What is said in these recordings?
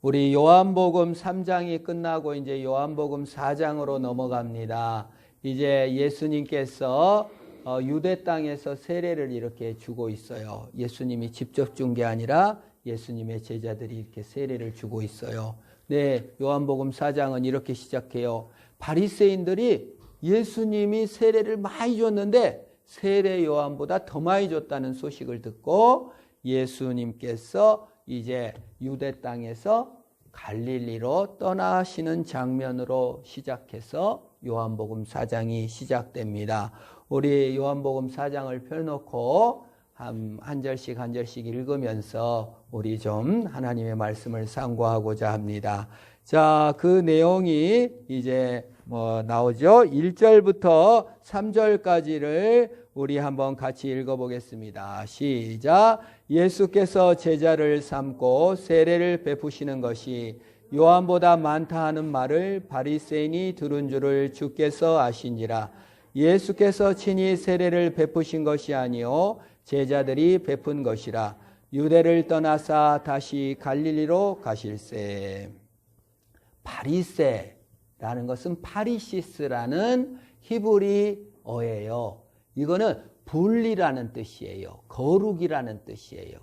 우리 요한복음 3장이 끝나고 이제 요한복음 4장으로 넘어갑니다. 이제 예수님께서 유대 땅에서 세례를 이렇게 주고 있어요. 예수님이 직접 준 게 아니라 예수님의 제자들이 이렇게 세례를 주고 있어요. 네, 요한복음 4장은 이렇게 시작해요. 바리새인들이 예수님이 세례를 많이 줬는데 세례 요한보다 더 많이 줬다는 소식을 듣고 예수님께서 이제 유대 땅에서 갈릴리로 떠나시는 장면으로 시작해서 요한복음 4장이 시작됩니다. 우리 요한복음 4장을 펴놓고 한 절씩 한 절씩 읽으면서 우리 좀 하나님의 말씀을 상고하고자 합니다. 자, 그 내용이 이제 나오죠. 1절부터 3절까지를 우리 한번 같이 읽어보겠습니다. 시작. 예수께서 제자를 삼고 세례를 베푸시는 것이 요한보다 많다 하는 말을 바리새인이 들은 줄을 주께서 아시니라. 예수께서 친히 세례를 베푸신 것이 아니요 제자들이 베푼 것이라. 유대를 떠나사 다시 갈릴리로 가실세. 바리새라는 것은 파리시스라는 히브리어예요. 이거는 분리라는 뜻이에요. 거룩이라는 뜻이에요.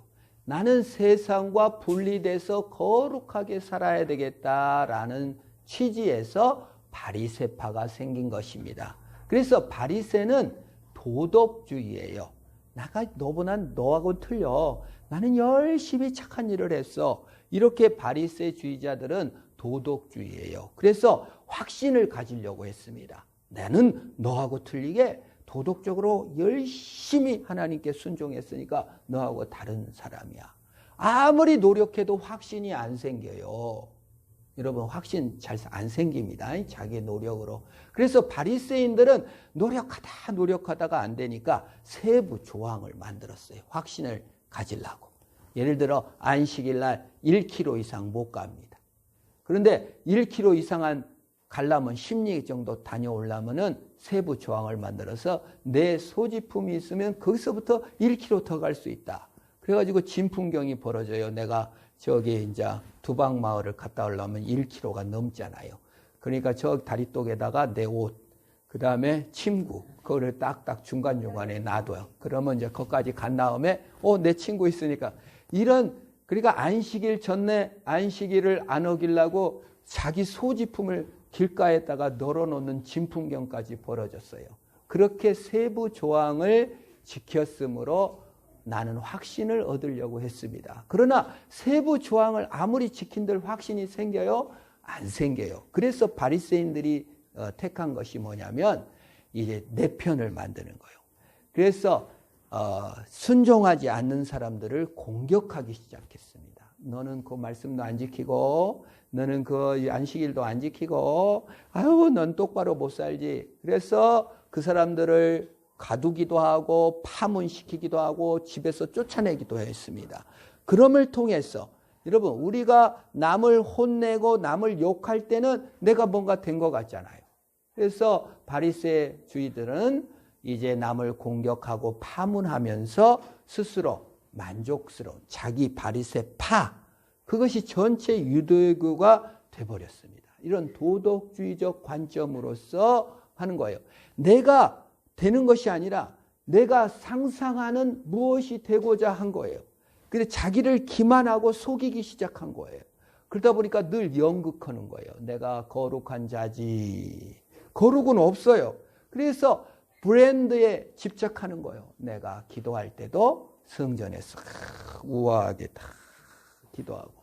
나는 세상과 분리돼서 거룩하게 살아야 되겠다라는 취지에서 바리새파가 생긴 것입니다. 그래서 바리새는 도덕주의예요. 너하고 틀려. 나는 열심히 착한 일을 했어. 이렇게 바리새주의자들은 도덕주의예요. 그래서 확신을 가지려고 했습니다. 나는 너하고 틀리게 도덕적으로 열심히 하나님께 순종했으니까 너하고 다른 사람이야. 아무리 노력해도 확신이 안 생겨요. 여러분, 확신 잘 안 생깁니다. 자기 노력으로. 그래서 바리새인들은 노력하다가 안 되니까 세부 조항을 만들었어요. 확신을 가지려고. 예를 들어 안식일 날 1km 이상 못 갑니다. 그런데 1km 이상 가려면 10리 정도 다녀오려면은 세부 조항을 만들어서 내 소지품이 있으면 거기서부터 1km 더 갈 수 있다. 그래가지고 진풍경이 벌어져요. 내가 저기 이제 두박마을을 갔다 오려면 1km가 넘잖아요. 그러니까 저 다리독에다가 내 옷, 그 다음에 침구, 그거를 딱딱 중간중간에 놔둬요. 그러면 이제 거기까지 간 다음에 내 친구 있으니까 그러니까 안식일 전에 안식일을 안 어기려고 자기 소지품을 길가에다가 널어놓는 진풍경까지 벌어졌어요. 그렇게 세부 조항을 지켰으므로 나는 확신을 얻으려고 했습니다. 그러나 세부 조항을 아무리 지킨들 확신이 생겨요? 안 생겨요. 그래서 바리새인들이 택한 것이 뭐냐면 이제 내 편을 만드는 거예요. 그래서 순종하지 않는 사람들을 공격하기 시작했습니다. 너는 그 말씀도 안 지키고 너는 그 안식일도 안 지키고 넌 똑바로 못 살지. 그래서 그 사람들을 가두기도 하고 파문시키기도 하고 집에서 쫓아내기도 했습니다. 그럼을 통해서 여러분, 우리가 남을 혼내고 남을 욕할 때는 내가 뭔가 된 것 같잖아요. 그래서 바리새주의들은 이제 남을 공격하고 파문하면서 스스로 만족스러운 자기 바리새파, 그것이 전체 유대교가 돼버렸습니다. 이런 도덕주의적 관점으로서 하는 거예요. 내가 되는 것이 아니라 내가 상상하는 무엇이 되고자 한 거예요. 그래서 자기를 기만하고 속이기 시작한 거예요. 그러다 보니까 늘 연극하는 거예요. 내가 거룩한 자지. 거룩은 없어요. 그래서 브랜드에 집착하는 거예요. 내가 기도할 때도 성전에서 우아하게 다 기도하고.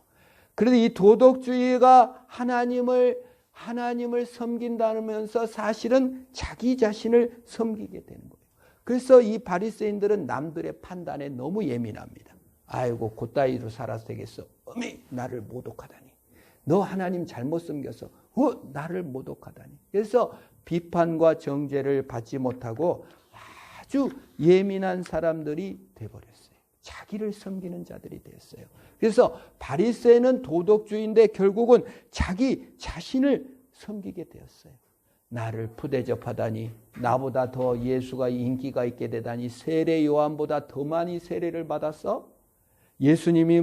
그런데 이 도덕주의가 하나님을 섬긴다면서 사실은 자기 자신을 섬기게 되는 거예요. 그래서 이 바리새인들은 남들의 판단에 너무 예민합니다. 아이고, 그따위로 살아서 되겠어. 어미, 나를 모독하다니. 너 하나님 잘못 섬겨서 나를 모독하다니. 그래서 비판과 정죄를 받지 못하고 아주 예민한 사람들이 돼버렸어요. 자기를 섬기는 자들이 되었어요. 그래서 바리새는 도덕주의인데 결국은 자기 자신을 섬기게 되었어요. 나를 푸대접하다니, 나보다 더 예수가 인기가 있게 되다니, 세례 요한보다 더 많이 세례를 받았어? 예수님이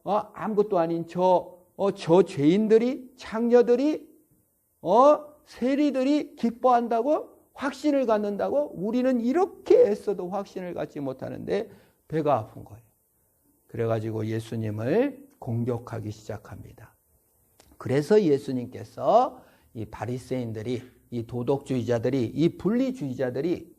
아무것도 아닌 저 저 죄인들이, 창녀들이, 세리들이 기뻐한다고? 확신을 갖는다고? 우리는 이렇게 애써도 확신을 갖지 못하는데 배가 아픈 거예요. 그래가지고 예수님을 공격하기 시작합니다. 그래서 예수님께서 이 바리새인들이, 이 도덕주의자들이, 이 분리주의자들이,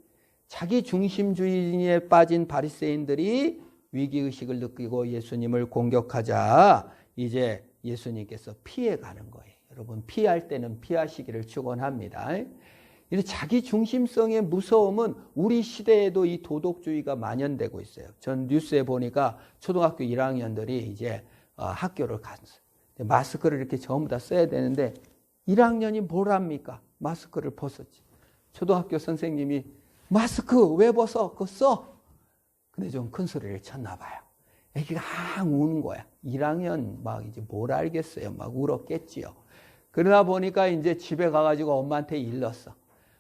자기 중심주의에 빠진 바리새인들이 위기의식을 느끼고 예수님을 공격하자 이제 예수님께서 피해가는 거예요. 여러분, 피할 때는 피하시기를 축원합니다. 자기 중심성의 무서움은 우리 시대에도 이 도덕주의가 만연되고 있어요. 전 뉴스에 보니까 초등학교 1학년들이 이제 학교를 갔어요. 마스크를 이렇게 전부 다 써야 되는데 1학년이 뭘 합니까? 마스크를 벗었지. 초등학교 선생님이 마스크 왜 벗어? 그거 써. 근데 좀 큰 소리를 쳤나 봐요. 애기가 항 우는 거야. 1학년 막 이제 뭘 알겠어요. 막 울었겠지요. 그러다 보니까 이제 집에 가가지고 엄마한테 일렀어.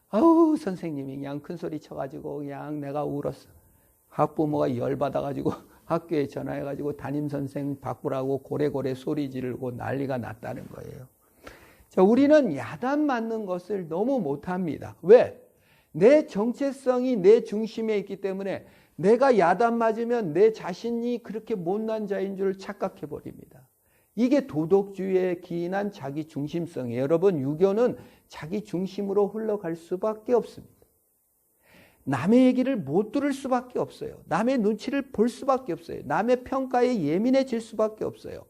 아우, 선생님이 그냥 큰 소리 쳐가지고 그냥 내가 울었어. 학부모가 열받아가지고 학교에 전화해가지고 담임선생 바꾸라고 고래고래 소리 지르고 난리가 났다는 거예요. 자, 우리는 야단 맞는 것을 너무 못합니다. 왜? 내 정체성이 내 중심에 있기 때문에 내가 야단 맞으면 내 자신이 그렇게 못난 자인 줄 착각해 버립니다. 이게 도덕주의에 기인한 자기 중심성이에요. 여러분, 유교는 자기 중심으로 흘러갈 수밖에 없습니다. 남의 얘기를 못 들을 수밖에 없어요. 남의 눈치를 볼 수밖에 없어요. 남의 평가에 예민해질 수밖에 없어요.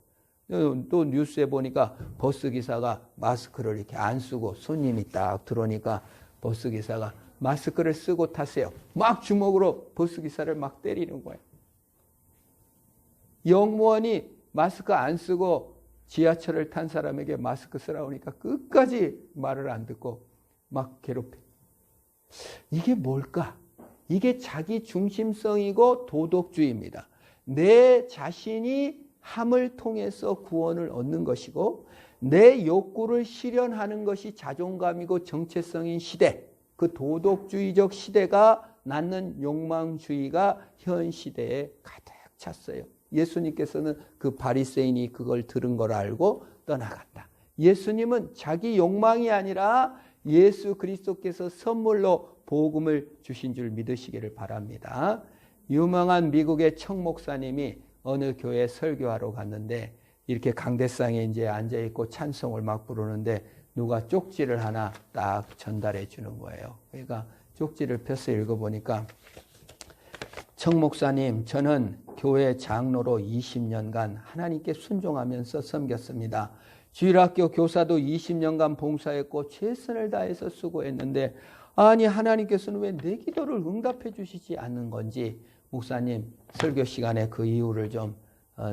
또 뉴스에 보니까 버스기사가 마스크를 이렇게 안 쓰고 손님이 딱 들어오니까 버스기사가 마스크를 쓰고 타세요. 막 주먹으로 버스기사를 막 때리는 거예요. 영무원이 마스크 안 쓰고 지하철을 탄 사람에게 마스크 쓰라고 하니까 끝까지 말을 안 듣고 막 괴롭혀. 이게 뭘까? 이게 자기 중심성이고 도덕주의입니다. 내 자신이 함을 통해서 구원을 얻는 것이고 내 욕구를 실현하는 것이 자존감이고 정체성인 시대, 그 도덕주의적 시대가 낳는 욕망주의가 현 시대에 가득 찼어요. 예수님께서는 그 바리새인이 그걸 들은 걸 알고 떠나갔다. 예수님은 자기 욕망이 아니라 예수 그리스도께서 선물로 복음을 주신 줄 믿으시기를 바랍니다. 유명한 미국의 청 목사님이 어느 교회에 설교하러 갔는데 이렇게 강대상에 이제 앉아있고 찬송을 막 부르는데 누가 쪽지를 하나 딱 전달해 주는 거예요. 그러니까 쪽지를 펴서 읽어보니까 청 목사님, 저는 교회 장로로 20년간 하나님께 순종하면서 섬겼습니다. 주일학교 교사도 20년간 봉사했고 최선을 다해서 수고했는데 아니 하나님께서는 왜 내 기도를 응답해 주시지 않는 건지 목사님 설교 시간에 그 이유를 좀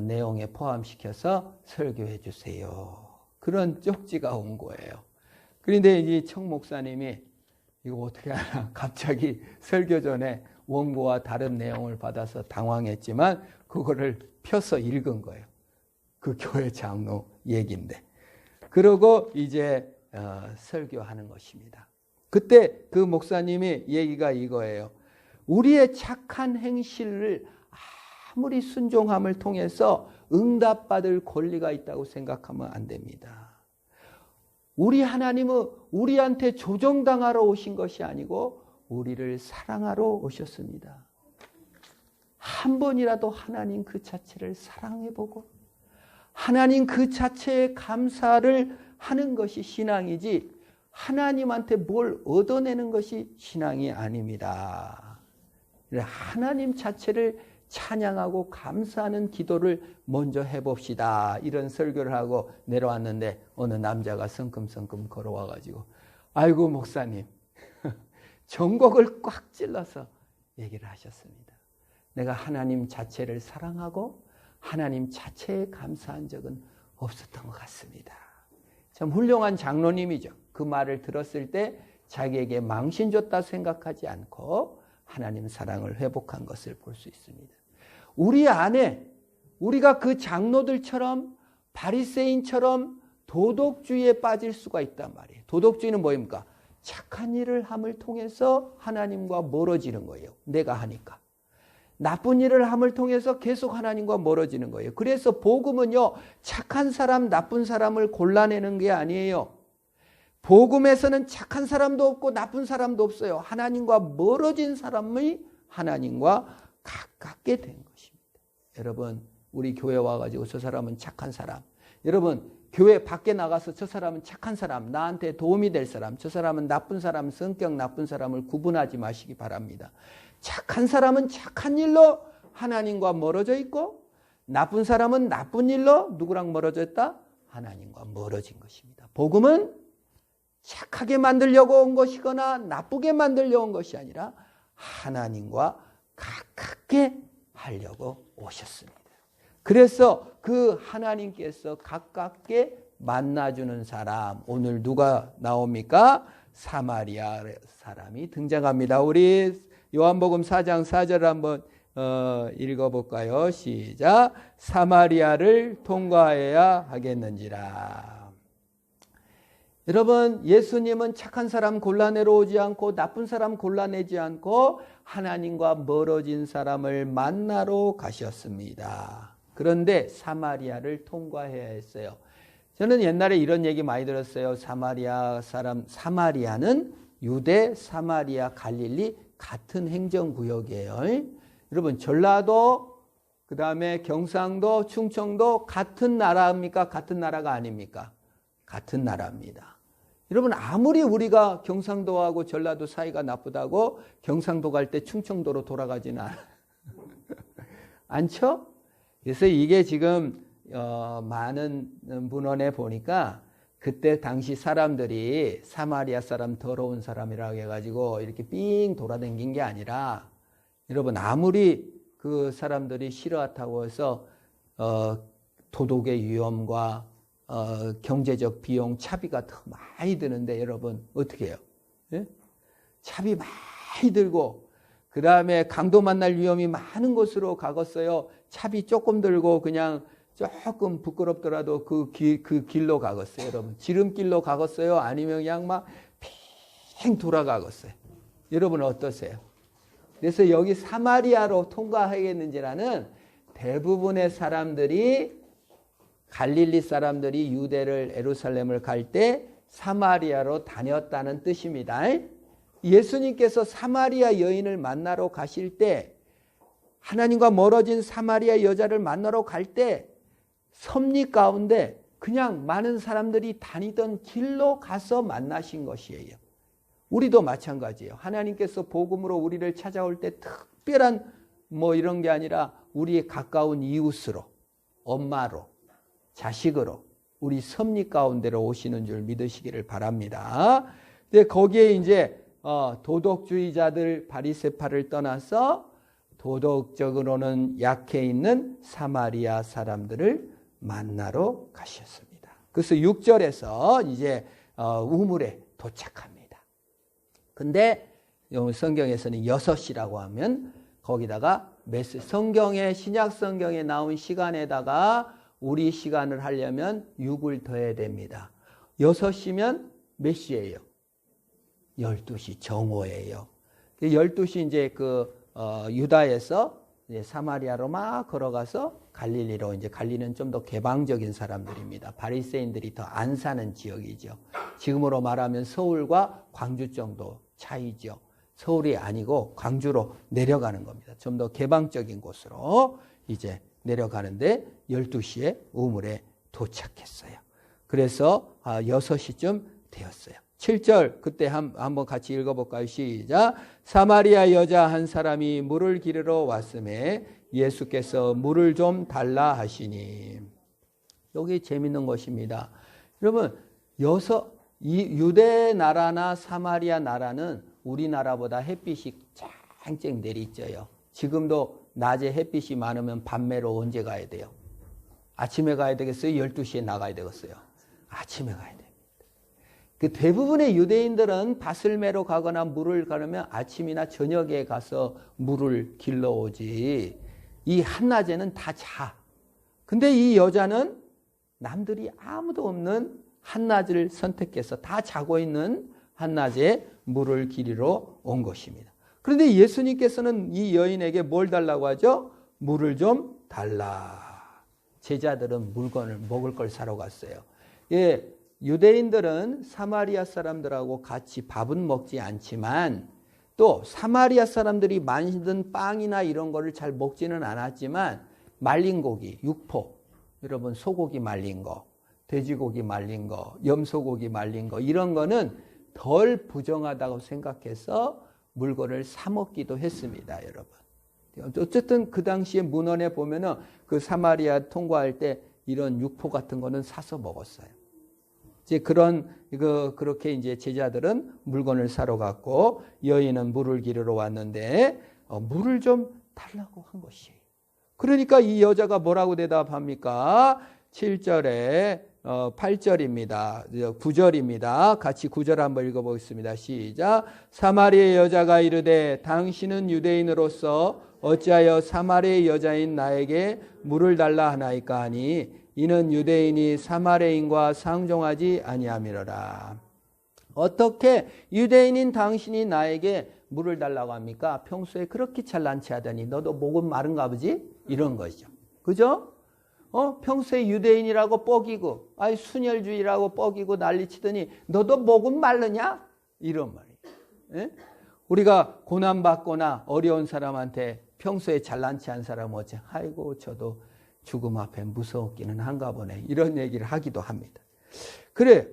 내용에 포함시켜서 설교해 주세요. 그런 쪽지가 온 거예요. 그런데 이 청 목사님이 이거 어떻게 하나 갑자기 설교 전에 원고와 다른 내용을 받아서 당황했지만 그거를 펴서 읽은 거예요. 그 교회 장로 얘기인데. 그러고 이제 설교하는 것입니다. 그때 그 목사님의 얘기가 이거예요. 우리의 착한 행실을 아무리 순종함을 통해서 응답받을 권리가 있다고 생각하면 안 됩니다. 우리 하나님은 우리한테 조정당하러 오신 것이 아니고 우리를 사랑하러 오셨습니다. 한 번이라도 하나님 그 자체를 사랑해보고 하나님 그 자체에 감사를 하는 것이 신앙이지 하나님한테 뭘 얻어내는 것이 신앙이 아닙니다. 하나님 자체를 찬양하고 감사하는 기도를 먼저 해봅시다. 이런 설교를 하고 내려왔는데 어느 남자가 성큼성큼 걸어와가지고 아이고 목사님 전곡을 꽉 찔러서 얘기를 하셨습니다. 내가 하나님 자체를 사랑하고 하나님 자체에 감사한 적은 없었던 것 같습니다. 참 훌륭한 장로님이죠. 그 말을 들었을 때 자기에게 망신 줬다 생각하지 않고 하나님 사랑을 회복한 것을 볼 수 있습니다. 우리 안에 우리가 그 장로들처럼 바리새인처럼 도덕주의에 빠질 수가 있단 말이에요. 도덕주의는 뭐입니까? 착한 일을 함을 통해서 하나님과 멀어지는 거예요. 내가 하니까. 나쁜 일을 함을 통해서 계속 하나님과 멀어지는 거예요. 그래서 복음은요, 착한 사람, 나쁜 사람을 골라내는 게 아니에요. 복음에서는 착한 사람도 없고 나쁜 사람도 없어요. 하나님과 멀어진 사람이 하나님과 가깝게 된 것입니다. 여러분, 우리 교회 와가지고 저 사람은 착한 사람, 여러분 교회 밖에 나가서 저 사람은 착한 사람, 나한테 도움이 될 사람, 저 사람은 나쁜 사람, 성격 나쁜 사람을 구분하지 마시기 바랍니다. 착한 사람은 착한 일로 하나님과 멀어져 있고, 나쁜 사람은 나쁜 일로 누구랑 멀어져 있다? 하나님과 멀어진 것입니다. 복음은 착하게 만들려고 온 것이거나 나쁘게 만들려고 온 것이 아니라 하나님과 가깝게 하려고 오셨습니다. 그래서 그 하나님께서 가깝게 만나주는 사람, 오늘 누가 나옵니까? 사마리아 사람이 등장합니다. 우리 요한복음 4장 4절을 한번 읽어볼까요? 시작. 사마리아를 통과해야 하겠는지라. 여러분, 예수님은 착한 사람 골라내러 오지 않고 나쁜 사람 골라내지 않고 하나님과 멀어진 사람을 만나러 가셨습니다. 그런데 사마리아를 통과해야 했어요. 저는 옛날에 이런 얘기 많이 들었어요. 사마리아는 유대, 사마리아, 갈릴리 같은 행정구역이에요. 여러분, 전라도, 그 다음에 경상도, 충청도 같은 나라입니까? 같은 나라가 아닙니까? 같은 나라입니다. 여러분, 아무리 우리가 경상도하고 전라도 사이가 나쁘다고 경상도 갈 때 충청도로 돌아가지는 않죠? 그래서 이게 지금 많은 문헌에 보니까 그때 당시 사람들이 사마리아 사람 더러운 사람이라고 해가지고 이렇게 삥 돌아다닌 게 아니라, 여러분 아무리 그 사람들이 싫어하다고 해서 도덕의 위험과 경제적 비용, 차비가 더 많이 드는데 여러분 어떻게 해요? 예? 차비 많이 들고 그 다음에 강도 만날 위험이 많은 곳으로 가겠어요? 차비 조금 들고 그냥 조금 부끄럽더라도 그 길로 가겠어요? 여러분 지름길로 가겠어요? 아니면 그냥 막 핑 돌아가겠어요? 여러분 어떠세요? 그래서 여기 사마리아로 통과하겠는지라는 대부분의 사람들이, 갈릴리 사람들이 유대를 예루살렘을 갈 때 사마리아로 다녔다는 뜻입니다. 예수님께서 사마리아 여인을 만나러 가실 때, 하나님과 멀어진 사마리아 여자를 만나러 갈 때 섭리 가운데 그냥 많은 사람들이 다니던 길로 가서 만나신 것이에요. 우리도 마찬가지예요. 하나님께서 복음으로 우리를 찾아올 때 특별한 이런 게 아니라 우리의 가까운 이웃으로, 엄마로, 자식으로 우리 섭리 가운데로 오시는 줄 믿으시기를 바랍니다. 근데 거기에 이제 도덕주의자들 바리새파를 떠나서 도덕적으로는 약해 있는 사마리아 사람들을 만나러 가셨습니다. 그래서 6절에서 이제 우물에 도착합니다. 근데 성경에서는 6시라고 하면 거기다가 성경에, 신약 성경에 나온 시간에다가 우리 시간을 하려면 6을 더해야 됩니다. 6시면 몇 시예요? 12시 정오예요. 12시 이제 유다에서 이제 사마리아로 막 걸어가서 갈릴리로, 이제 갈릴리는 좀 더 개방적인 사람들입니다. 바리새인들이 더 안 사는 지역이죠. 지금으로 말하면 서울과 광주 정도 차이죠. 서울이 아니고 광주로 내려가는 겁니다. 좀 더 개방적인 곳으로 이제 내려가는데 12시에 우물에 도착했어요. 그래서 6시쯤 되었어요. 7절 그때 한번 같이 읽어볼까요? 시작. 사마리아 여자 한 사람이 물을 기르러 왔음에 예수께서 물을 좀 달라 하시니. 여기 재밌는 것입니다. 여러분, 유대 나라나 사마리아 나라는 우리나라보다 햇빛이 쨍쨍 내리쬐요. 지금도 낮에 햇빛이 많으면 밤매로 언제 가야 돼요? 아침에 가야 되겠어요? 12시에 나가야 되겠어요? 아침에 가야 됩니다. 그 대부분의 유대인들은 밭을 매러 가거나 물을 가려면 아침이나 저녁에 가서 물을 길러오지, 이 한낮에는 다 자. 근데 이 여자는 남들이 아무도 없는 한낮을 선택해서 다 자고 있는 한낮에 물을 기르러 온 것입니다. 그런데 예수님께서는 이 여인에게 뭘 달라고 하죠? 물을 좀 달라. 제자들은 물건을 먹을 걸 사러 갔어요. 예, 유대인들은 사마리아 사람들하고 같이 밥은 먹지 않지만 또 사마리아 사람들이 만든 빵이나 이런 거를 잘 먹지는 않았지만 말린 고기, 육포, 여러분 소고기 말린 거, 돼지고기 말린 거, 염소고기 말린 거 이런 거는 덜 부정하다고 생각해서 물건을 사 먹기도 했습니다, 여러분. 어쨌든 그 당시에 문헌에 보면은 그 사마리아 통과할 때 이런 육포 같은 거는 사서 먹었어요. 이제 그렇게 이제 제자들은 물건을 사러 갔고 여인은 물을 기르러 왔는데 물을 좀 달라고 한 것이에요. 그러니까 이 여자가 뭐라고 대답합니까? 7절에 8절입니다. 9절입니다. 같이 9절 한번 읽어보겠습니다. 시작. 사마리아 여자가 이르되 당신은 유대인으로서 어찌하여 사마리아 여자인 나에게 물을 달라 하나이까 하니 이는 유대인이 사마리아인과 상종하지 아니함이로라. 어떻게 유대인인 당신이 나에게 물을 달라고 합니까? 평소에 그렇게 잘난치 하더니 너도 목은 마른가 보지? 이런 것이죠. 그죠? 평소에 유대인이라고 뻐기고 순혈주의라고 뻐기고 난리치더니 너도 목은 마르냐? 이런 말이에요. 예? 우리가 고난받거나 어려운 사람한테 평소에 잘난치 한 사람은 어째 아이고 저도 죽음 앞에 무서웠기는 한가 보네 이런 얘기를 하기도 합니다. 그래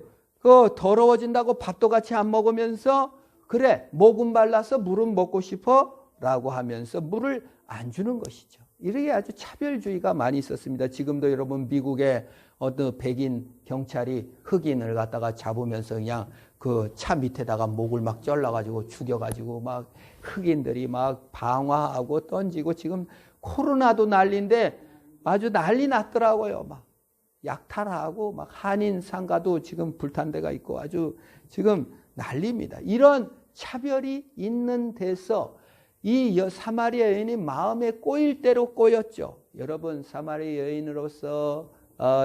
더러워진다고 밥도 같이 안 먹으면서 그래 목은 말라서 물은 먹고 싶어 라고 하면서 물을 안 주는 것이죠. 이렇게 아주 차별주의가 많이 있었습니다. 지금도 여러분 미국의 어떤 백인 경찰이 흑인을 갖다가 잡으면서 그냥 그 차 밑에다가 목을 막 잘라가지고 죽여가지고 막 흑인들이 막 방화하고 던지고 지금 코로나도 난리인데 아주 난리 났더라고요. 막 약탈하고 막 한인 상가도 지금 불탄 데가 있고 아주 지금 난리입니다. 이런 차별이 있는 데서 이 사마리아 여인이 마음에 꼬일 대로 꼬였죠. 여러분 사마리아 여인으로서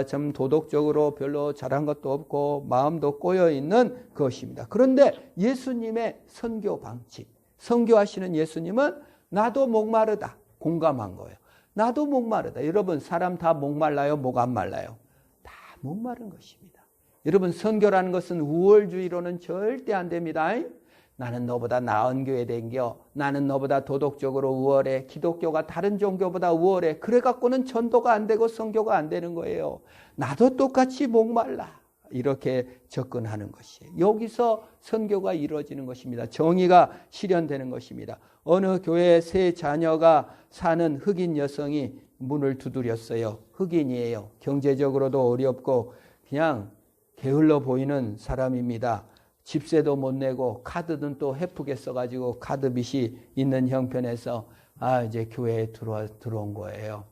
좀 도덕적으로 별로 잘한 것도 없고 마음도 꼬여 있는 것입니다. 그런데 예수님의 선교 방식, 선교하시는 예수님은 나도 목마르다 공감한 거예요. 나도 목마르다. 여러분 사람 다 목말라요? 목 안 말라요? 다 목마른 것입니다. 여러분 선교라는 것은 우월주의로는 절대 안 됩니다. 나는 너보다 나은 교회 댕겨. 나는 너보다 도덕적으로 우월해. 기독교가 다른 종교보다 우월해. 그래갖고는 전도가 안 되고 선교가 안 되는 거예요. 나도 똑같이 목말라. 이렇게 접근하는 것이에요. 여기서 선교가 이루어지는 것입니다. 정의가 실현되는 것입니다. 어느 교회에 세 자녀가 사는 흑인 여성이 문을 두드렸어요. 흑인이에요. 경제적으로도 어렵고 그냥 게을러 보이는 사람입니다. 집세도 못 내고 카드는 또 헤프게 써가지고 카드 빚이 있는 형편에서 이제 교회에 들어온 거예요.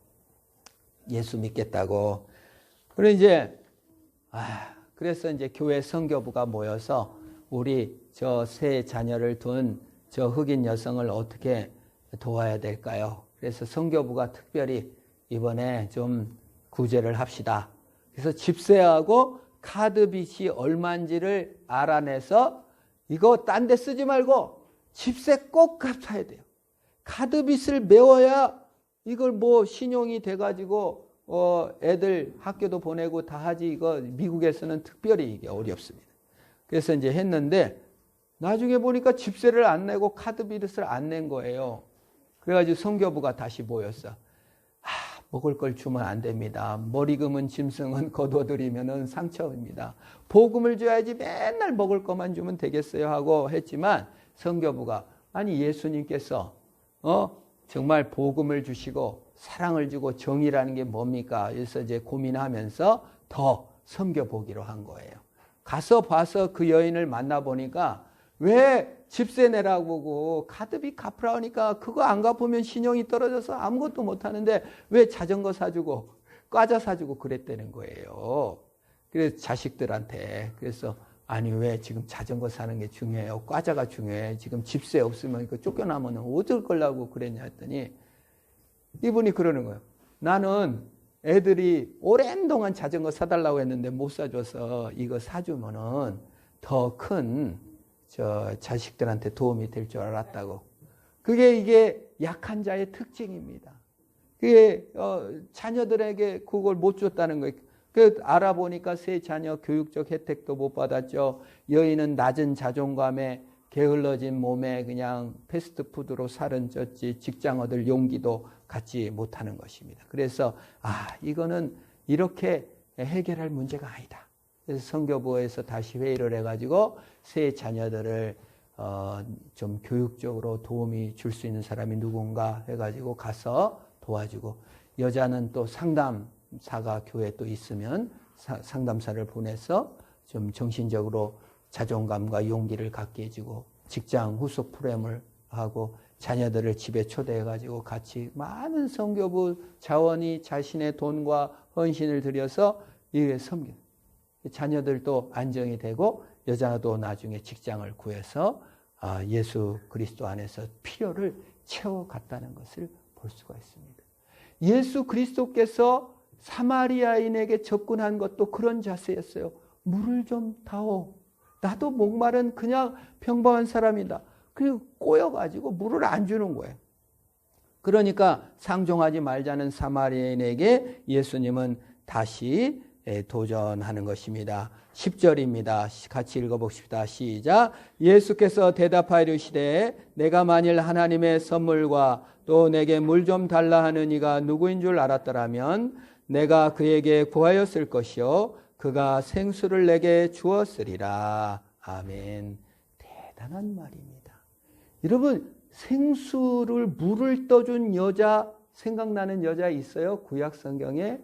예수 믿겠다고. 그래서 이제 교회 선교부가 모여서 우리 저 세 자녀를 둔 저 흑인 여성을 어떻게 도와야 될까요? 그래서 선교부가 특별히 이번에 좀 구제를 합시다. 그래서 집세하고 카드 빚이 얼마인지를 알아내서 이거 딴 데 쓰지 말고 집세 꼭 갚아야 돼요. 카드 빚을 메워야 이걸 뭐 신용이 돼가지고 애들 학교도 보내고 다 하지. 이거 미국에서는 특별히 이게 어렵습니다. 그래서 이제 했는데 나중에 보니까 집세를 안 내고 카드 빚을 안 낸 거예요. 그래가지고 선교부가 다시 모였어. 먹을 걸 주면 안 됩니다. 머리 금은 짐승은 거둬들이면 상처입니다. 복음을 줘야지 맨날 먹을 것만 주면 되겠어요 하고 했지만 선교부가 아니 예수님께서 정말 복음을 주시고 사랑을 주고 정의라는 게 뭡니까? 그래서 이제 고민하면서 더 섬겨보기로 한 거예요. 가서 봐서 그 여인을 만나보니까 왜 집세 내라고 하고 카드비 갚으라 하니까 그거 안 갚으면 신용이 떨어져서 아무것도 못하는데 왜 자전거 사주고 과자 사주고 그랬다는 거예요. 그래서 자식들한테 그래서 아니 왜 지금 자전거 사는 게 중요해요. 과자가 중요해. 지금 집세 없으면 쫓겨나면 어쩔 거라고 그랬냐 했더니 이분이 그러는 거예요. 나는 애들이 오랜 동안 자전거 사달라고 했는데 못 사줘서 이거 사주면은 더 큰 자식들한테 도움이 될 줄 알았다고. 그게 이게 약한 자의 특징입니다. 그게 자녀들에게 그걸 못 줬다는 거예요. 그 알아보니까 세 자녀 교육적 혜택도 못 받았죠. 여인은 낮은 자존감에 게을러진 몸에 그냥 패스트푸드로 살은 쪘지 직장 얻을 용기도 갖지 못하는 것입니다. 그래서 이거는 이렇게 해결할 문제가 아니다. 그래서 선교부에서 다시 회의를 해가지고 세 자녀들을 좀 교육적으로 도움이 줄 수 있는 사람이 누군가 해가지고 가서 도와주고, 여자는 또 상담사가 교회에 또 있으면 상담사를 보내서 좀 정신적으로 자존감과 용기를 갖게 해주고, 직장 후속 프로그램을 하고, 자녀들을 집에 초대해가지고 같이 많은 선교부 자원이 자신의 돈과 헌신을 들여서 이게 섬겨. 자녀들도 안정이 되고 여자도 나중에 직장을 구해서 예수 그리스도 안에서 필요를 채워갔다는 것을 볼 수가 있습니다. 예수 그리스도께서 사마리아인에게 접근한 것도 그런 자세였어요. 물을 좀 다오. 나도 목마른 그냥 평범한 사람이다. 그리고 꼬여가지고 물을 안 주는 거예요. 그러니까 상종하지 말자는 사마리아인에게 예수님은 다시 도전하는 것입니다. 10절입니다. 같이 읽어봅시다. 시작. 예수께서 대답하여 이르시되 내가 만일 하나님의 선물과 또 내게 물 좀 달라 하는 이가 누구인 줄 알았더라면 내가 그에게 구하였을 것이요 그가 생수를 내게 주었으리라. 아멘. 대단한 말입니다. 여러분, 생수를 물을 떠준 여자 생각나는 여자 있어요? 구약 성경에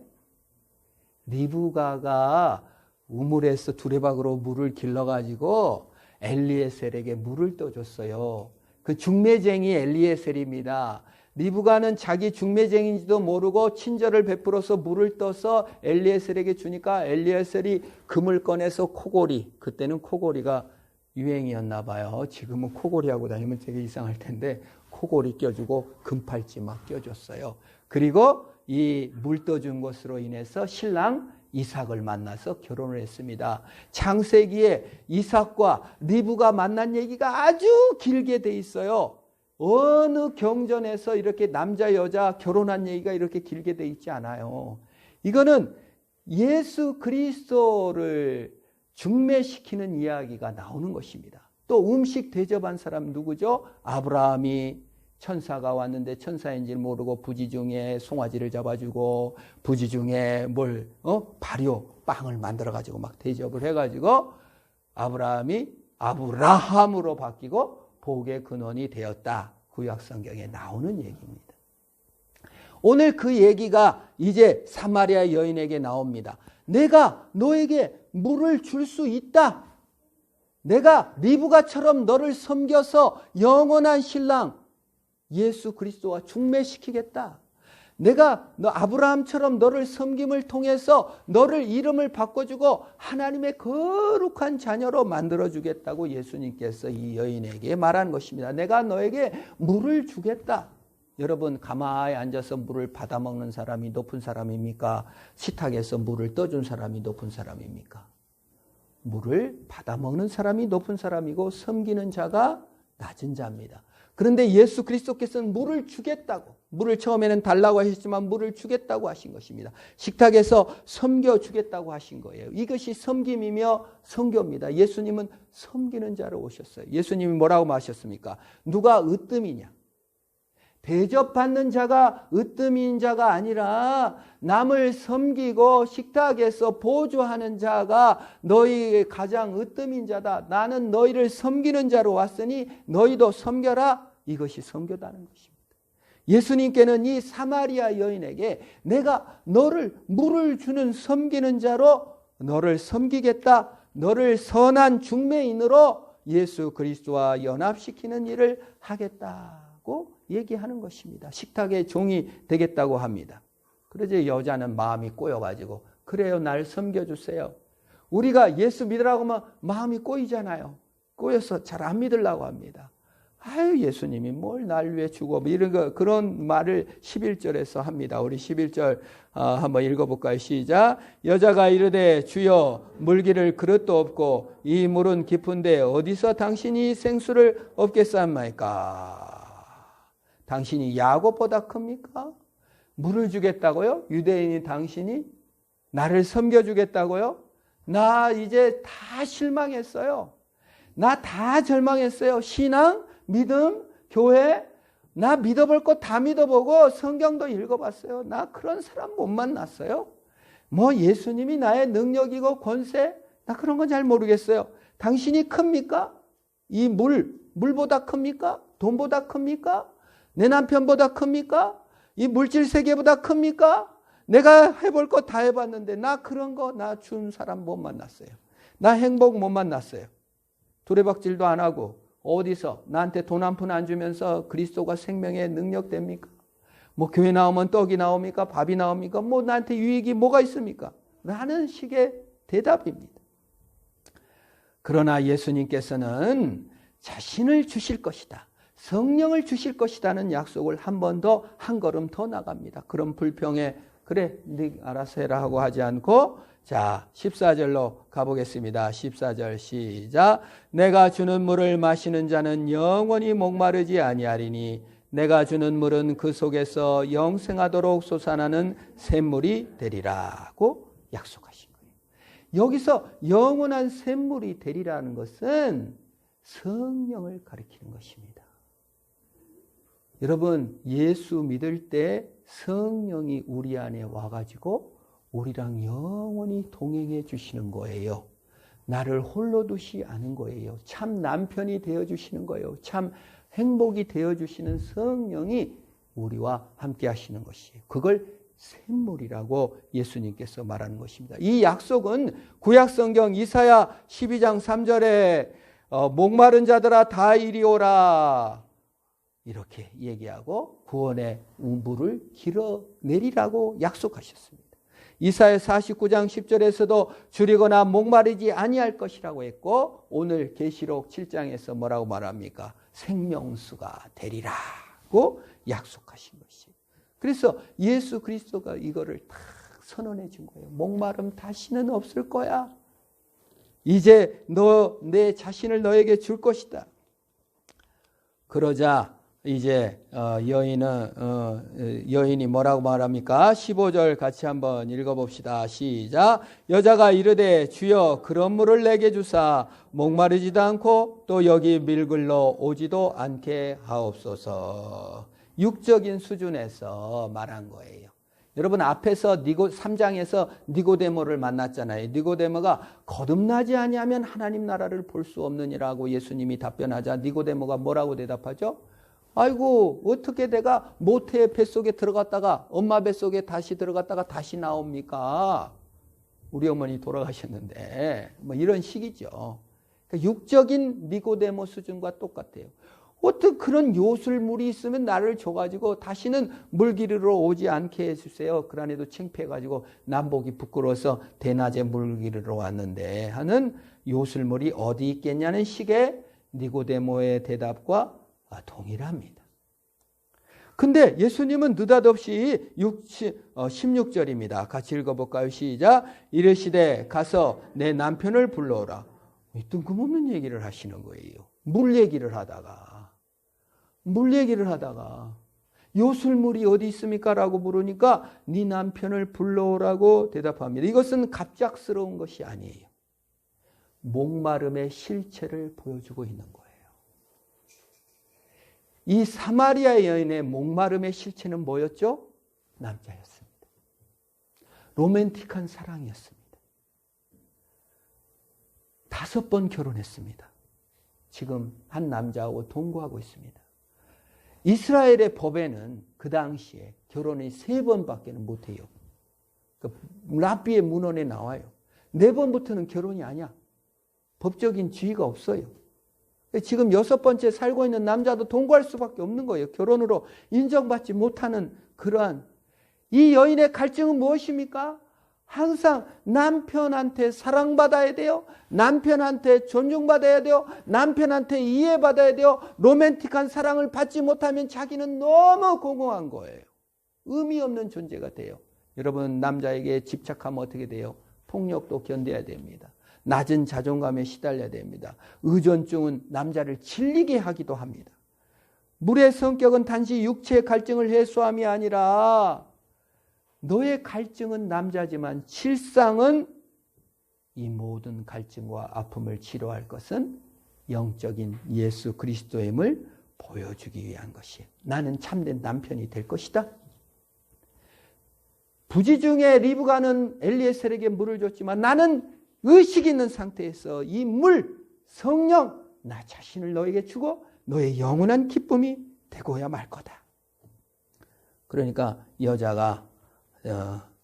리브가가 우물에서 두레박으로 물을 길러가지고 엘리에셀에게 물을 떠줬어요. 그 중매쟁이 엘리에셀입니다. 리브가는 자기 중매쟁인지도 모르고 친절을 베풀어서 물을 떠서 엘리에셀에게 주니까 엘리에셀이 금을 꺼내서 코골이, 그때는 코골이가 유행이었나 봐요. 지금은 코골이 하고 다니면 되게 이상할 텐데 코골이 껴주고 금팔찌 막 껴줬어요. 그리고 이 물 떠준 것으로 인해서 신랑 이삭을 만나서 결혼을 했습니다. 창세기에 이삭과 리브가 만난 얘기가 아주 길게 돼 있어요. 어느 경전에서 이렇게 남자 여자 결혼한 얘기가 이렇게 길게 돼 있지 않아요. 이거는 예수 그리스도를 중매시키는 이야기가 나오는 것입니다. 또 음식 대접한 사람 누구죠? 아브라함이 천사가 왔는데 천사인지 모르고 부지 중에 송아지를 잡아주고 부지 중에 발효 빵을 만들어가지고 막 대접을 해가지고 아브라함이 아브라함으로 바뀌고 복의 근원이 되었다. 구약 성경에 나오는 얘기입니다. 오늘 그 얘기가 이제 사마리아 여인에게 나옵니다. 내가 너에게 물을 줄 수 있다. 내가 리브가처럼 너를 섬겨서 영원한 신랑 예수 그리스도와 중매시키겠다. 내가 너 아브라함처럼 너를 섬김을 통해서 너를 이름을 바꿔주고 하나님의 거룩한 자녀로 만들어주겠다고 예수님께서 이 여인에게 말한 것입니다. 내가 너에게 물을 주겠다. 여러분, 가만히 앉아서 물을 받아먹는 사람이 높은 사람입니까? 식탁에서 물을 떠준 사람이 높은 사람입니까? 물을 받아먹는 사람이 높은 사람이고 섬기는 자가 낮은 자입니다. 그런데 예수 그리스도께서는 물을 주겠다고, 물을 처음에는 달라고 하셨지만 물을 주겠다고 하신 것입니다. 식탁에서 섬겨주겠다고 하신 거예요. 이것이 섬김이며 선교입니다. 예수님은 섬기는 자로 오셨어요. 예수님이 뭐라고 말하셨습니까? 누가 으뜸이냐? 대접받는 자가 으뜸인 자가 아니라 남을 섬기고 식탁에서 보조하는 자가 너희의 가장 으뜸인 자다. 나는 너희를 섬기는 자로 왔으니 너희도 섬겨라. 이것이 섬교다는 것입니다. 예수님께는 이 사마리아 여인에게 내가 너를 물을 주는 섬기는 자로 너를 섬기겠다. 너를 선한 중매인으로 예수 그리스도와 연합시키는 일을 하겠다고 얘기하는 것입니다. 식탁의 종이 되겠다고 합니다. 그러자 여자는 마음이 꼬여가지고 그래요, 날 섬겨주세요. 우리가 예수 믿으라고 하면 마음이 꼬이잖아요. 꼬여서 잘 안 믿으려고 합니다. 아유, 예수님이 뭘 날 위해 주고 이런 거, 그런 말을 11절에서 합니다. 우리 11절 한번 읽어볼까요? 시작. 여자가 이르되 주여 물기를 그릇도 없고 이 물은 깊은데 어디서 당신이 생수를 얻겠사옵나이까? 당신이 야곱보다 큽니까? 물을 주겠다고요? 유대인인 당신이 나를 섬겨주겠다고요? 나 이제 다 실망했어요. 나 다 절망했어요. 신앙, 믿음, 교회, 나 믿어볼 거 다 믿어보고 성경도 읽어봤어요. 나 그런 사람 못 만났어요. 뭐 예수님이 나의 능력이고 권세, 나 그런 건 잘 모르겠어요. 당신이 큽니까? 이 물보다 큽니까? 돈보다 큽니까? 내 남편보다 큽니까? 이 물질 세계보다 큽니까? 내가 해볼 거 다 해봤는데 나 그런 거 나 준 사람 못 만났어요. 나 행복 못 만났어요. 두레박질도 안 하고 어디서 나한테 돈 한 푼 안 주면서 그리스도가 생명의 능력 됩니까? 뭐 교회 나오면 떡이 나옵니까? 밥이 나옵니까? 뭐 나한테 유익이 뭐가 있습니까? 라는 식의 대답입니다. 그러나 예수님께서는 자신을 주실 것이다. 성령을 주실 것이라는 약속을 한 번 더 한 걸음 더 나갑니다. 그런 불평에 그래 네 알아서 해라 하고 하지 않고 자 14절로 가보겠습니다. 14절 시작. 내가 주는 물을 마시는 자는 영원히 목마르지 아니하리니 내가 주는 물은 그 속에서 영생하도록 솟아나는 샘물이 되리라고 약속하신 거예요. 여기서 영원한 샘물이 되리라는 것은 성령을 가리키는 것입니다. 여러분 예수 믿을 때 성령이 우리 안에 와가지고 우리랑 영원히 동행해 주시는 거예요. 나를 홀로 두시 않은 거예요. 참 남편이 되어주시는 거예요. 참 행복이 되어주시는 성령이 우리와 함께 하시는 것이에요. 그걸 샘물이라고 예수님께서 말하는 것입니다. 이 약속은 구약성경 이사야 12장 3절에 목마른 자들아 다 이리 오라 이렇게 얘기하고 구원의 물을 길어내리라고 약속하셨습니다. 이사야 49장 10절에서도 줄이거나 목마르지 아니할 것이라고 했고 오늘 계시록 7장에서 뭐라고 말합니까? 생명수가 되리라고 약속하신 것이에요. 그래서 예수 그리스도가 이거를 딱 선언해 준 거예요. 목마름 다시는 없을 거야. 이제 너 내 자신을 너에게 줄 것이다. 그러자 이제 여인이 뭐라고 말합니까? 15절 같이 한번 읽어봅시다. 시작. 여자가 이르되 주여 그런 물을 내게 주사 목마르지도 않고 또 여기 밀글러 오지도 않게 하옵소서. 육적인 수준에서 말한 거예요. 여러분 앞에서 3장에서 니고데모를 만났잖아요. 니고데모가 거듭나지 아니하면 하나님 나라를 볼 수 없느니라고 예수님이 답변하자 니고데모가 뭐라고 대답하죠? 아이고 어떻게 내가 모태의 뱃속에 들어갔다가 엄마 뱃속에 다시 들어갔다가 다시 나옵니까? 우리 어머니 돌아가셨는데 뭐 이런 식이죠. 그러니까 육적인 니고데모 수준과 똑같아요. 어떻게 그런 요술물이 있으면 나를 줘가지고 다시는 물기르러 오지 않게 해주세요. 그러나도 창피해가지고 남복이 부끄러워서 대낮에 물기르러 왔는데 하는 요술물이 어디 있겠냐는 식의 니고데모의 대답과 동일합니다. 근데 예수님은 느닷없이 16절입니다. 같이 읽어볼까요? 시작. 이르시되 가서 내 남편을 불러오라. 뜬금없는 얘기를 하시는 거예요. 물 얘기를 하다가 요술물이 어디 있습니까? 라고 물으니까 네 남편을 불러오라고 대답합니다. 이것은 갑작스러운 것이 아니에요. 목마름의 실체를 보여주고 있는 거예요. 이 사마리아 여인의 목마름의 실체는 뭐였죠? 남자였습니다. 로맨틱한 사랑이었습니다. 5번 결혼했습니다. 지금 한 남자하고 동거하고 있습니다. 이스라엘의 법에는 그 당시에 결혼이 3번밖에 못해요. 랍비의 문헌에 나와요. 4번부터는 결혼이 아니야. 법적인 지위가 없어요. 지금 6번째 살고 있는 남자도 동거할 수밖에 없는 거예요. 결혼으로 인정받지 못하는 그러한 이 여인의 갈증은 무엇입니까? 항상 남편한테 사랑받아야 돼요. 남편한테 존중받아야 돼요. 남편한테 이해받아야 돼요. 로맨틱한 사랑을 받지 못하면 자기는 너무 공허한 거예요. 의미 없는 존재가 돼요. 여러분 남자에게 집착하면 어떻게 돼요? 폭력도 견뎌야 됩니다. 낮은 자존감에 시달려야 됩니다. 의존증은 남자를 질리게 하기도 합니다. 물의 성격은 단지 육체의 갈증을 해소함이 아니라 너의 갈증은 남자지만 실상은 이 모든 갈증과 아픔을 치료할 것은 영적인 예수 그리스도임을 보여주기 위한 것이에요. 나는 참된 남편이 될 것이다. 부지 중에 리브가는 엘리에셀에게 물을 줬지만 나는 의식이 있는 상태에서 이 물, 성령, 나 자신을 너에게 주고 너의 영원한 기쁨이 되고야 말 거다. 그러니까 여자가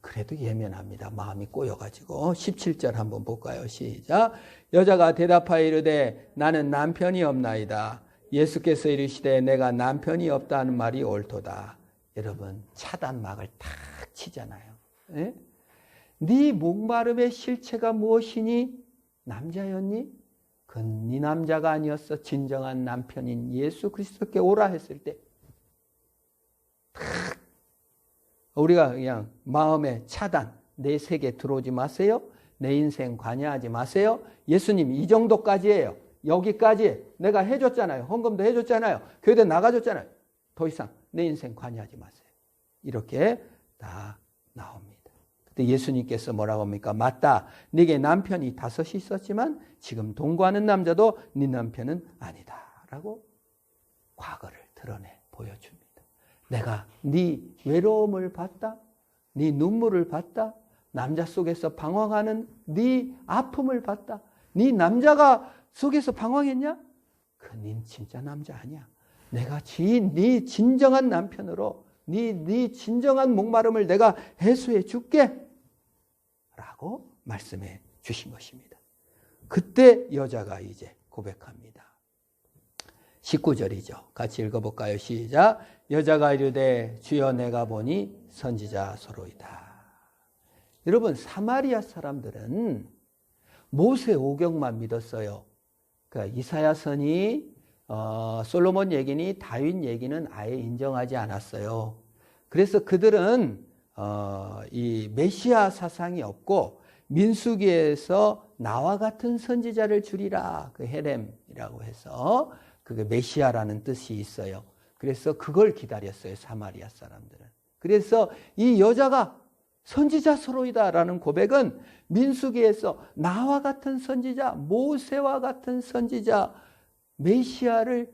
그래도 예민합니다. 마음이 꼬여가지고 17절 한번 볼까요? 시작. 여자가 대답하여 이르되 나는 남편이 없나이다. 예수께서 이르시되 내가 남편이 없다는 말이 옳도다. 여러분 차단막을 탁 치잖아요. 예? 네 목마름의 실체가 무엇이니? 남자였니? 그건 네 남자가 아니었어. 진정한 남편인 예수 그리스도께 오라 했을 때 탁 우리가 그냥 마음의 차단, 내 세계 들어오지 마세요. 내 인생 관여하지 마세요. 예수님 이 정도까지예요. 여기까지 내가 해줬잖아요. 헌금도 해줬잖아요. 교회도 나가줬잖아요. 더 이상 내 인생 관여하지 마세요. 이렇게 다 나옵니다. 그때 예수님께서 뭐라고 합니까? 맞다. 네게 남편이 5이 있었지만 지금 동거하는 남자도 네 남편은 아니다. 라고 과거를 드러내 보여줍니다. 내가 네 외로움을 봤다. 네 눈물을 봤다. 남자 속에서 방황하는 네 아픔을 봤다. 네 남자가 속에서 방황했냐? 네 진짜 남자 아니야. 내가 네 진정한 남편으로 네 진정한 목마름을 내가 해소해 줄게. 라고 말씀해 주신 것입니다. 그때 여자가 이제 고백합니다. 19절이죠. 같이 읽어볼까요? 시작. 여자가 이르되 주여 내가 보니 선지자 서로이다. 여러분 사마리아 사람들은 모세 오경만 믿었어요. 그러니까 이사야 선이 솔로몬 얘기니 다윗 얘기는 아예 인정하지 않았어요. 그래서 그들은 이 메시아 사상이 없고 민수기에서 나와 같은 선지자를 주리라. 그 헤렘이라고 해서 그게 메시아라는 뜻이 있어요. 그래서 그걸 기다렸어요. 사마리아 사람들은. 그래서 이 여자가 선지자 서로이다라는 고백은 민수기에서 나와 같은 선지자, 모세와 같은 선지자, 메시아를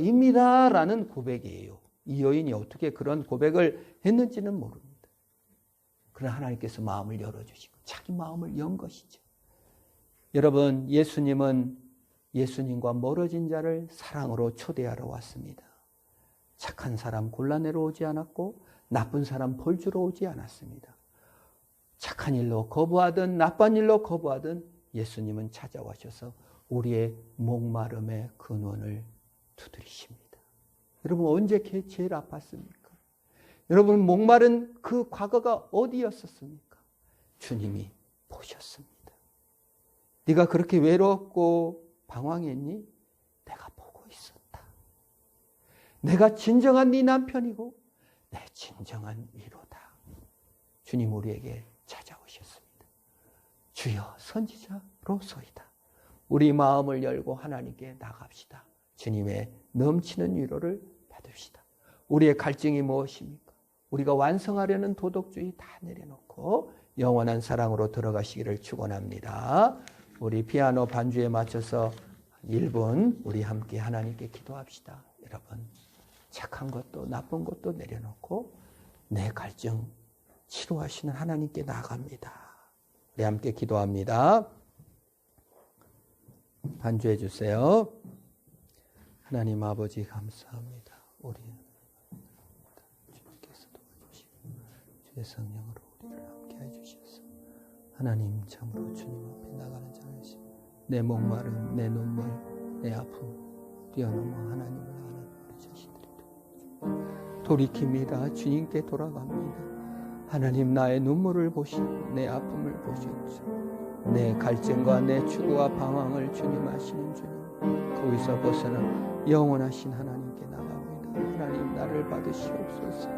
입니다라는 고백이에요. 이 여인이 어떻게 그런 고백을 했는지는 모릅니다. 그러나 하나님께서 마음을 열어주시고 자기 마음을 연 것이죠. 여러분 예수님은 예수님과 멀어진 자를 사랑으로 초대하러 왔습니다. 착한 사람 골라내러 오지 않았고 나쁜 사람 벌 주러 오지 않았습니다. 착한 일로 거부하든 나쁜 일로 거부하든 예수님은 찾아와셔서 우리의 목마름의 근원을 두드리십니다. 여러분 언제 제일 아팠습니까? 여러분 목마른 그 과거가 어디였었습니까? 주님이 보셨습니다. 네가 그렇게 외롭고 방황했니? 내가 보고 있었다. 내가 진정한 네 남편이고 내 진정한 위로다. 주님 우리에게 찾아오셨습니다. 주여 선지자로소이다. 우리 마음을 열고 하나님께 나갑시다. 주님의 넘치는 위로를 받읍시다. 우리의 갈증이 무엇입니까? 우리가 완성하려는 도덕주의 다 내려놓고 영원한 사랑으로 들어가시기를 축원합니다. 우리 피아노 반주에 맞춰서 1분 우리 함께 하나님께 기도합시다. 여러분 착한 것도 나쁜 것도 내려놓고 내 갈증 치료하시는 하나님께 나아갑니다. 우리 함께 기도합니다. 반주해 주세요. 하나님 아버지 감사합니다. 우리 주님께서 도와주시고 주의 성령으로 우리를 함께 해주셔서 하나님 참으로 주님 앞에 나가는 자이시고 내 목마름, 내 눈물, 내 아픔 뛰어넘어 하나님을 아는 우리 자신들이 돌이킵니다. 주님께 돌아갑니다. 하나님 나의 눈물을 보시고 내 아픔을 보시옵소서. 내 갈증과 내 추구와 방황을 주님 아시는 주님 거기서 벗어나 영원하신 하나님께 나갑니다. 하나님 나를 받으시옵소서.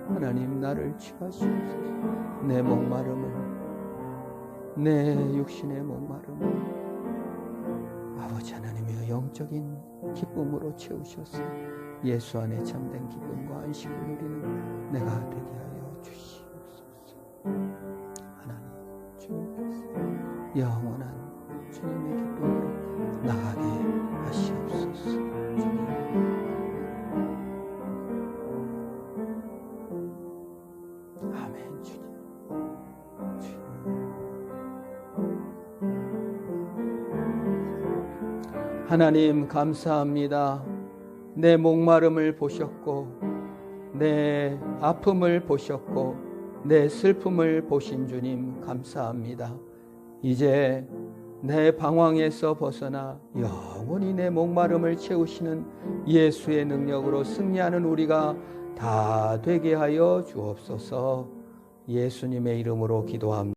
하나님 나를 취하시옵소서. 내 목마름을 내 육신의 목마름을 아버지 하나님이여 영적인 기쁨으로 채우셔서 예수 안에 참된 기쁨과 안식을 누리는 내가 되게 하여 주시옵소서. 하나님 주님께서 영원한 주님의 기쁨으로 나가게 하시옵소서. 주님. 아멘. 주님. 하나님 감사합니다. 내 목마름을 보셨고 내 아픔을 보셨고 내 슬픔을 보신 주님 감사합니다. 이제 내 방황에서 벗어나 영원히 내 목마름을 채우시는 예수의 능력으로 승리하는 우리가 다 되게 하여 주옵소서. 예수님의 이름으로 기도합니다.